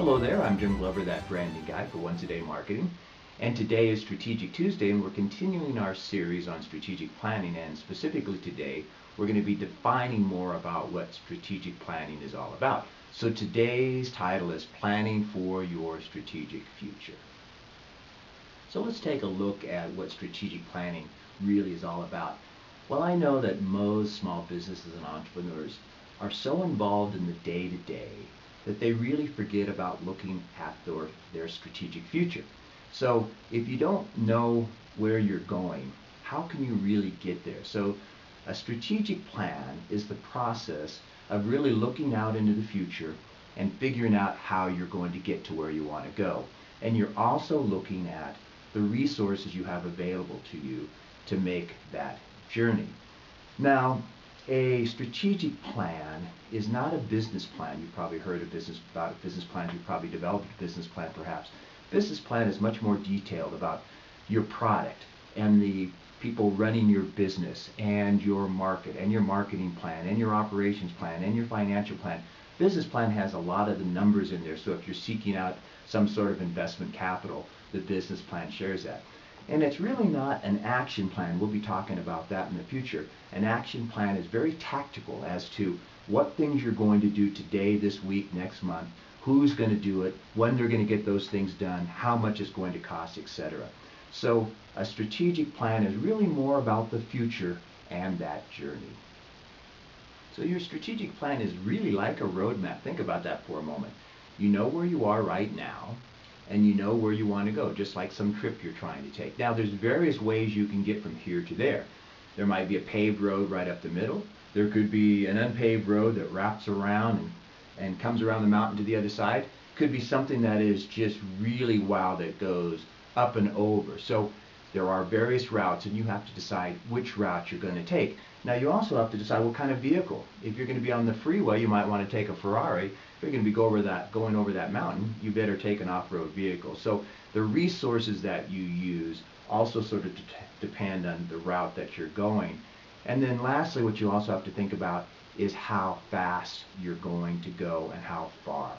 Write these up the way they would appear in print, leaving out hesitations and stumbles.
Hello there, I'm Jim Glover, that branding guy for Once a Day Marketing. And today is Strategic Tuesday, and we're continuing our series on strategic planning. And specifically today, we're going to be defining more about what strategic planning is all about. So today's title is Planning for Your Strategic Future. So let's take a look at what strategic planning really is all about. Well, I know that most small businesses and entrepreneurs are so involved in the day-to-day that they really forget about looking at their strategic future. So if you don't know where you're going, how can you really get there? So a strategic plan is the process of really looking out into the future and figuring out how you're going to get to where you want to go. And you're also looking at the resources you have available to you to make that journey. Now, a strategic plan is not a business plan. You've probably heard about a business plan. You've probably developed a business plan perhaps. Business plan is much more detailed about your product and the people running your business and your market and your marketing plan and your operations plan and your financial plan. Business plan has a lot of the numbers in there, so if you're seeking out some sort of investment capital, the business plan shares that. And it's really not an action plan. We'll be talking about that in the future. An action plan is very tactical as to what things you're going to do today, this week, next month, who's going to do it, when they're going to get those things done, how much it's going to cost, etc. So a strategic plan is really more about the future and that journey. So your strategic plan is really like a roadmap. Think about that for a moment. You know where you are right now, and you know where you want to go, just like some trip you're trying to take. Now, there's various ways you can get from here to there. There might be a paved road right up the middle. There could be an unpaved road that wraps around and comes around the mountain to the other side. Could be something that is just really wild that goes up and over. So there are various routes, and you have to decide which route you're going to take. Now, you also have to decide what kind of vehicle. If you're going to be on the freeway, you might want to take a Ferrari. If you're going to be going over that mountain, you better take an off-road vehicle. So the resources that you use also sort of depend on the route that you're going. And then lastly, what you also have to think about is how fast you're going to go and how far.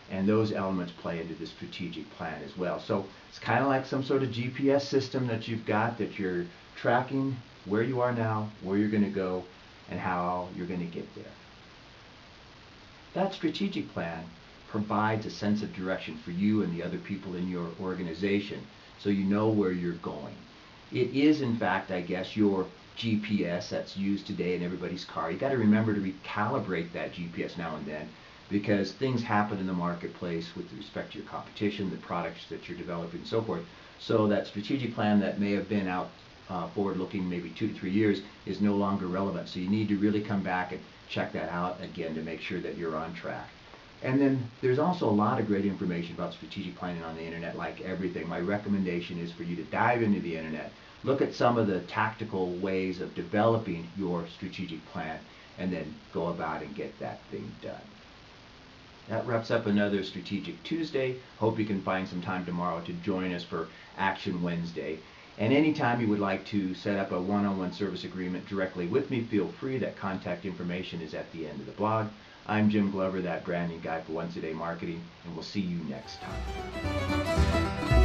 And those elements play into the strategic plan as well. So it's kind of like some sort of GPS system that you've got, that you're tracking where you are now, where you're going to go, and how you're going to get there. That strategic plan provides a sense of direction for you and the other people in your organization, so you know where you're going. It is, in fact, I guess, your GPS that's used today in everybody's car. You got to remember to recalibrate that GPS now and then, because things happen in the marketplace with respect to your competition, the products that you're developing, and so forth. So that strategic plan that may have been out forward-looking maybe 2 to 3 years is no longer relevant. So you need to really come back and check that out again to make sure that you're on track. And then there's also a lot of great information about strategic planning on the internet, like everything. My recommendation is for you to dive into the internet, look at some of the tactical ways of developing your strategic plan, and then go about and get that thing done. That wraps up another Strategic Tuesday. Hope you can find some time tomorrow to join us for Action Wednesday. And anytime you would like to set up a one-on-one service agreement directly with me, feel free. That contact information is at the end of the blog. I'm Jim Glover, that branding guy for Once a Day Marketing, and we'll see you next time.